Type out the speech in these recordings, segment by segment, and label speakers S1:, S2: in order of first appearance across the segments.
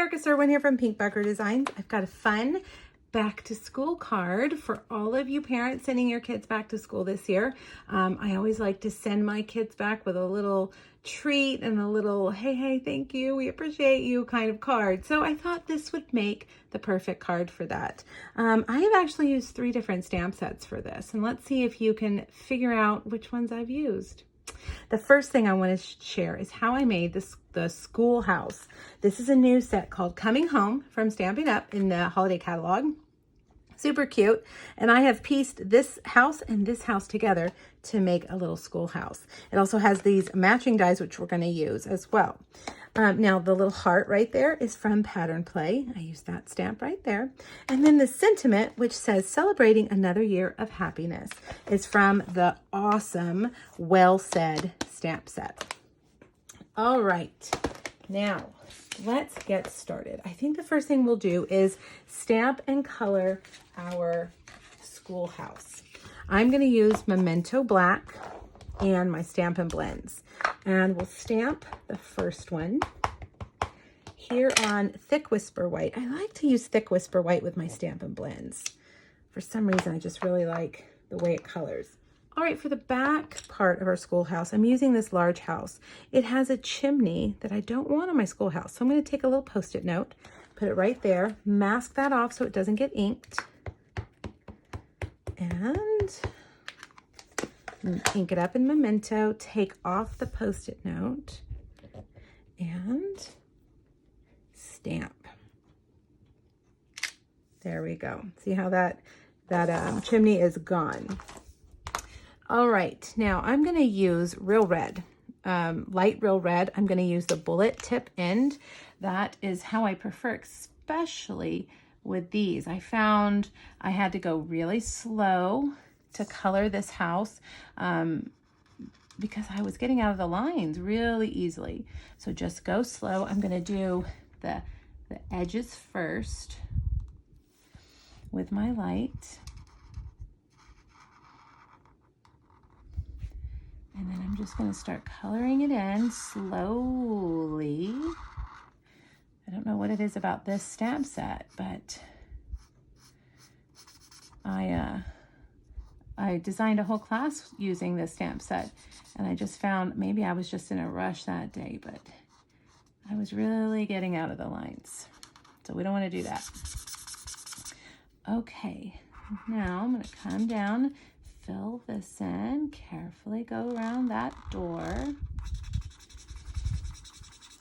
S1: Marcus Irwin here from Pink Bucker Designs. I've got a fun back to school card for all of you parents sending your kids back to school this year. I always like to send my kids back with a little treat and a little, hey, thank you, we appreciate you kind of card. So I thought this would make the perfect card for that. I have actually used 3 different stamp sets for this, and let's see if you can figure out which ones I've used. The first thing I want to share is how I made the Schoolhouse. This is a new set called Coming Home from Stampin' Up! In the holiday catalog. Super cute. And I have pieced this house and this house together to make a little schoolhouse. It also has these matching dies, which we're going to use as well. Now, the little heart right there is from Pattern Play. I used that stamp right there. And then the sentiment, which says, celebrating another year of happiness, is from the awesome Well Said stamp set. All right, now let's get started. I think the first thing we'll do is stamp and color our schoolhouse. I'm going to use Memento Black and my Stampin' Blends. And we'll stamp the first one here on Thick Whisper White. I like to use Thick Whisper White with my Stampin' Blends. For some reason, I just really like the way it colors. All right, for the back part of our schoolhouse, I'm using this large house. It has a chimney that I don't want on my schoolhouse. So I'm going to take a little Post-it note, put it right there, mask that off so it doesn't get inked, and ink it up in Memento, take off the Post-it note, and stamp. There we go. See how that chimney is gone. All right, now I'm going to use Real Red, light Real Red. I'm going to use the bullet tip end. That is how I prefer, especially with these. I found I had to go really slow to color this house because I was getting out of the lines really easily. So just go slow. I'm going to do the edges first with my light. And then I'm just going to start coloring it in slowly. I don't know what it is about this stamp set, but I designed a whole class using this stamp set, and I just found maybe I was just in a rush that day, but I was really getting out of the lines. So we don't want to do that. Okay, now I'm going to come down, fill this in, carefully go around that door.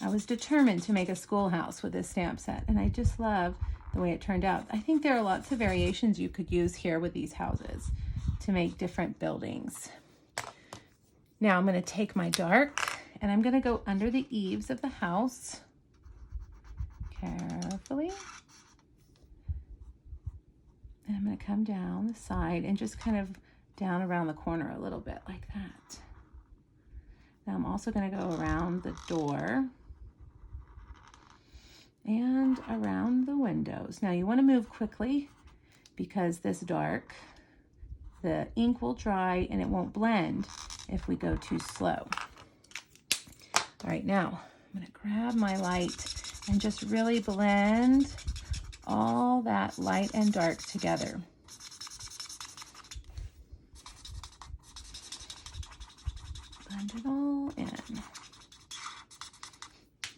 S1: I was determined to make a schoolhouse with this stamp set, and I just love the way it turned out. I think there are lots of variations you could use here with these houses to make different buildings. Now I'm going to take my dark and I'm going to go under the eaves of the house carefully. And I'm going to come down the side and just kind of down around the corner a little bit like that. Now I'm also going to go around the door and around the windows. Now you want to move quickly because this dark, the ink will dry and it won't blend if we go too slow. All right, now I'm going to grab my light and just really blend all that light and dark together. Blend it all in.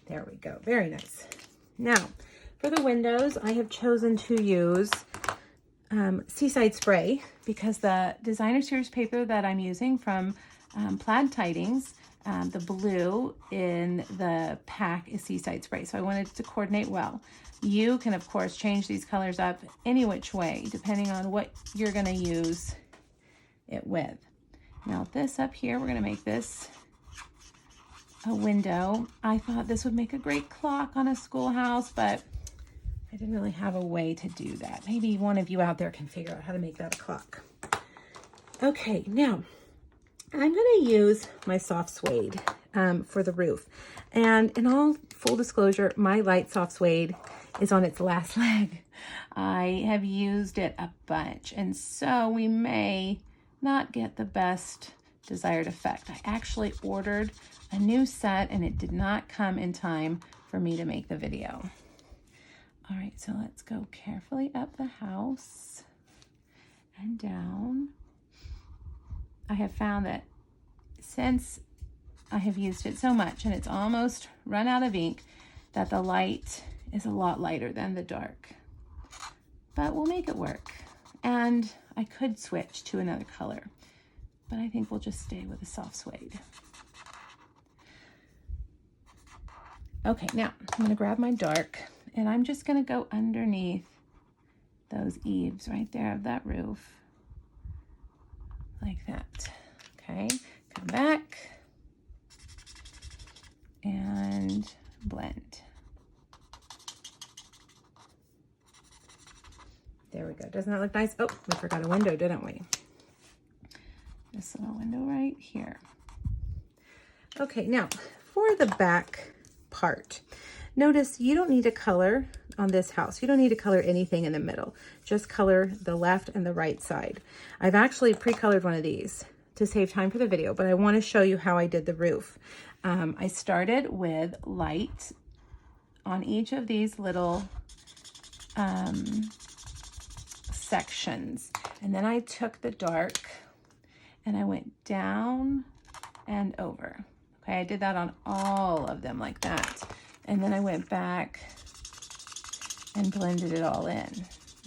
S1: There we go. Very nice. Now, for the windows, I have chosen to use Seaside Spray because the designer series paper that I'm using from Plaid Tidings, the blue in the pack is Seaside Spray. So I wanted it to coordinate well. You can, of course, change these colors up any which way, depending on what you're going to use it with. Now this up here, we're going to make this a window. I thought this would make a great clock on a schoolhouse, but I didn't really have a way to do that. Maybe one of you out there can figure out how to make that a clock. Okay, now I'm going to use my soft suede for the roof. And in all full disclosure, my light soft suede is on its last leg. I have used it a bunch, and so we may not get the best desired effect. I actually ordered a new set and it did not come in time for me to make the video. All right, so let's go carefully up the house and down. I have found that since I have used it so much and it's almost run out of ink, that the light is a lot lighter than the dark. But we'll make it work. And I could switch to another color, but I think we'll just stay with the soft suede. Okay, now I'm gonna grab my dark and I'm just gonna go underneath those eaves right there of that roof, like that. Okay, come back and blend. There we go. Doesn't that look nice? Oh, we forgot a window, didn't we? This little window right here. Okay, now for the back part, notice you don't need to color on this house. You don't need to color anything in the middle. Just color the left and the right side. I've actually pre-colored one of these to save time for the video, but I want to show you how I did the roof. I started with light on each of these little sections, and then I took the dark and I went down and over. Okay, I did that on all of them like that, and then I went back and blended it all in.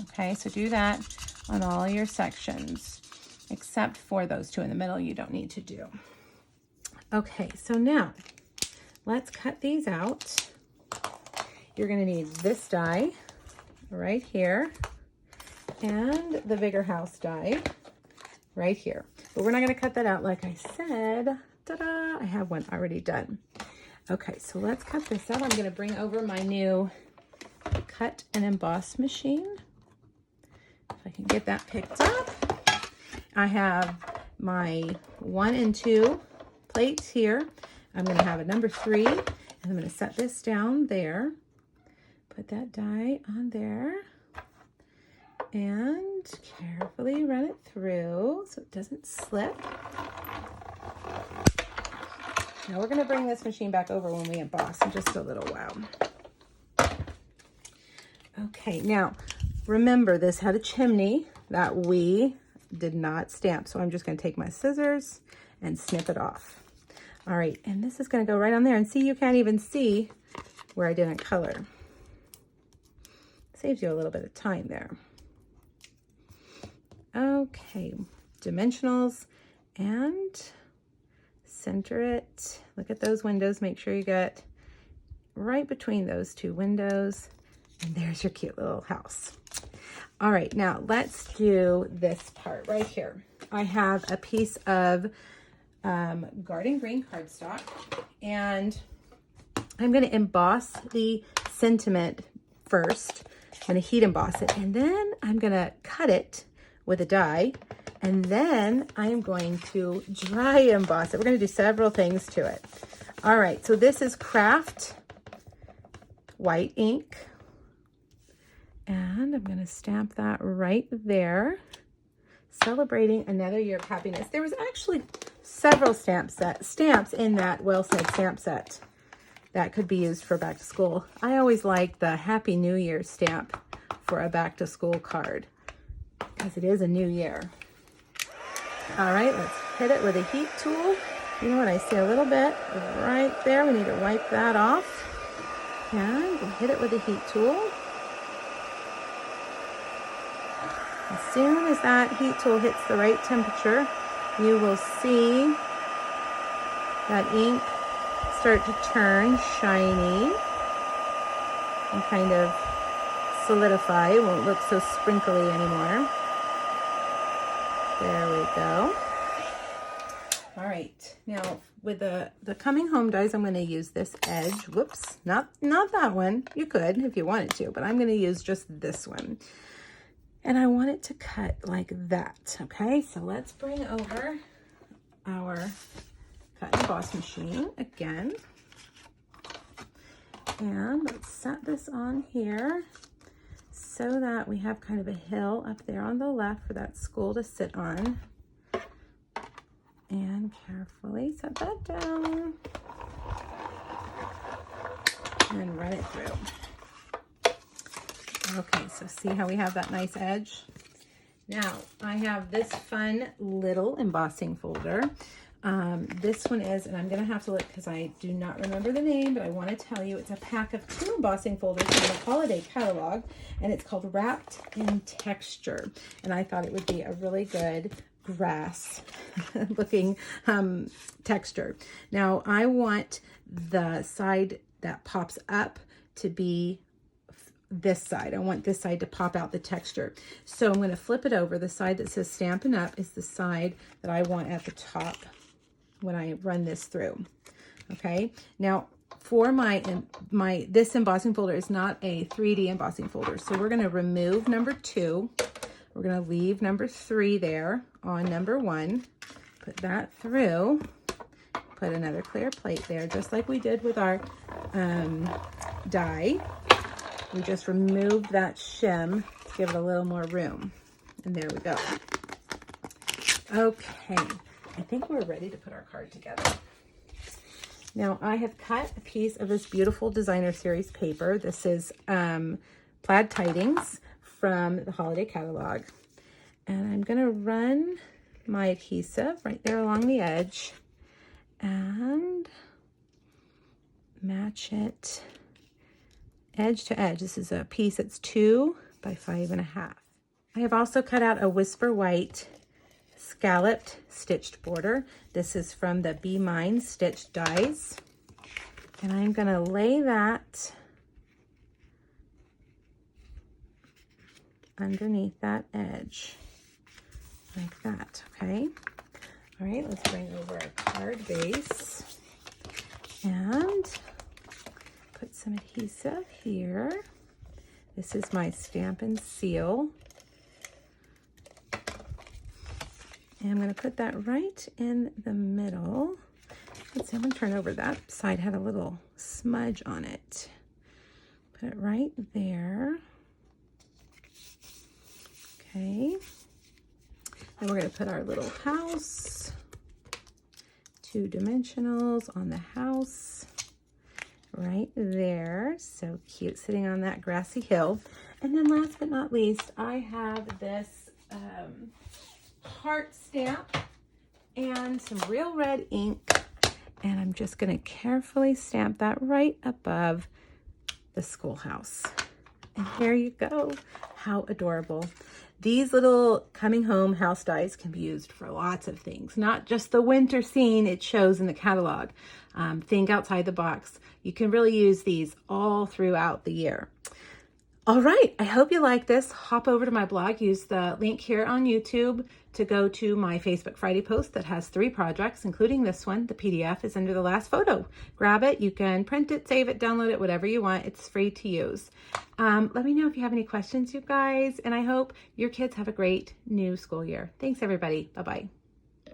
S1: Okay, so do that on all your sections except for those two in the middle. You don't need to do. Okay, so now let's cut these out. You're going to need this die right here and the bigger house die right here. But we're not going to cut that out like I said. Ta-da! I have one already done. Okay, so let's cut this out. I'm going to bring over my new cut and emboss machine. If I can get that picked up. I have my 1 and 2 plates here. I'm going to have a number 3, and I'm going to set this down there. Put that die on there and carefully run it through so it doesn't slip. Now we're going to bring this machine back over when we emboss in just a little while. Okay, now remember this had a chimney that we did not stamp, so I'm just going to take my scissors and snip it off. All right, and this is going to go right on there, and see, you can't even see where I didn't color. Saves you a little bit of time there. Okay, dimensionals and center it. Look at those windows. Make sure you get right between those two windows. And there's your cute little house. All right, now let's do this part right here. I have a piece of garden green cardstock, and I'm going to emboss the sentiment first. I'm going to heat emboss it, and then I'm going to cut it with a die, and then I'm going to dry emboss it. We're going to do several things to it. All right, so this is Craft white ink, and I'm going to stamp that right there, celebrating another year of happiness. There was actually several stamps in that Well Said stamp set that could be used for back to school. I always like the Happy New Year stamp for a back to school card because it is a new year. All right, let's hit it with a heat tool. You know what, I see a little bit right there. We need to wipe that off. And we'll hit it with a heat tool. As soon as that heat tool hits the right temperature, you will see that ink start to turn shiny and kind of solidify. It won't look so sprinkly anymore. There we go. All right, now with the coming home dies, I'm going to use this edge. Whoops, not that one. You could if you wanted to, but I'm going to use just this one. And I want it to cut like that, okay? So let's bring over our cut and emboss machine again. And let's set this on here so that we have kind of a hill up there on the left for that school to sit on. And carefully set that down and run it through. Okay, so see how we have that nice edge? Now, I have this fun little embossing folder. This one is, and I'm going to have to look because I do not remember the name, but I want to tell you it's a pack of 2 embossing folders from the holiday catalog, and it's called Wrapped in Texture. And I thought it would be a really good grass looking texture. Now, I want the side that pops up to be this side. I want this side to pop out the texture. So I'm going to flip it over. The side that says Stampin' Up! Is the side that I want at the top when I run this through. Okay, now for this embossing folder is not a 3D embossing folder, so we're going to remove number 2. We're going to leave number 3 there on number 1, put that through, put another clear plate there, just like we did with our die. We just removed that shim to give it a little more room. And there we go. Okay, I think we're ready to put our card together. Now I have cut a piece of this beautiful designer series paper. This is plaid tidings from the holiday catalog. And I'm gonna run my adhesive right there along the edge and match it edge to edge. This is a piece that's 2 by 5.5. I have also cut out a Whisper White scalloped stitched border. This is from the Be Mine stitched dies. And I'm gonna lay that underneath that edge like that, okay? All right, let's bring over our card base and put some adhesive here. This is my Stampin' Seal. And I'm going to put that right in the middle. Let's see, I'm going to turn over. That side had a little smudge on it. Put it right there. Okay. And we're going to put our little house, 2 dimensionals on the house. Right there, so cute, sitting on that grassy hill. And then last but not least, I have this heart stamp and some real red ink, and I'm just going to carefully stamp that right above the schoolhouse. And here you go. How adorable. These little coming home house dies can be used for lots of things, not just the winter scene it shows in the catalog. Think outside the box. You can really use these all throughout the year. All right, I hope you like this. Hop over to my blog, use the link here on YouTube to go to my Facebook Friday post that has 3 projects, including this one. The PDF is under the last photo. Grab it, you can print it, save it, download it, whatever you want. It's free to use. Let me know if you have any questions, you guys, and I hope your kids have a great new school year. Thanks, everybody. Bye-bye.